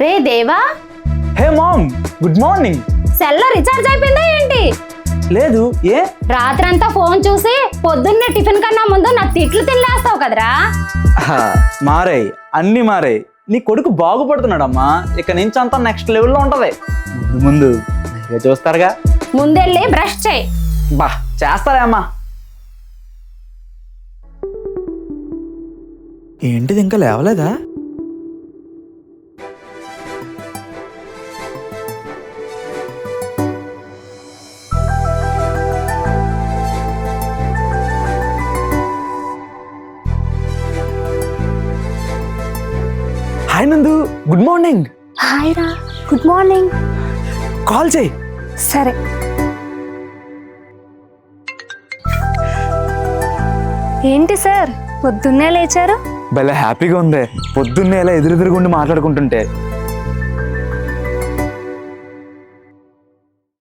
రే దేవా, హే ma'am, good morning. సెల్లో recharge అయిపోయిందా ఏంటి? లేదు, ఏ? రాత్రంతా ఫోన్ చూసి పొద్దున్నే టిఫిన్ కన్నా ముందు నాకు తిట్లు తినలేస్తావు కదరా. మారాయి, అన్ని మారాయి. నీ కొడుకు బాగుపడుతున్నాడమ్మా. ఇక నుంచి అంతా నెక్స్ట్ లెవెల్లో ఉంటది. ముందు ముందు మీరే చూస్తారుగా. ముందెళ్ళి బ్రష్ చేయి. బా చేస్తారే అమ్మా. ఏంటిది ఇంకా లేవలేదా? హాయ్ నందు, గుడ్ మార్నింగ్. హాయ్ రా, గుడ్ మార్నింగ్. కాల్ చేయి. సరే. ఏంటి సార్ పొద్దున్నే లేచారు? భలే హ్యాపీగా ఉంది. పొద్దున్నే ఇలా ఎదురెదురుగుండి మాట్లాడుకుంటుంటే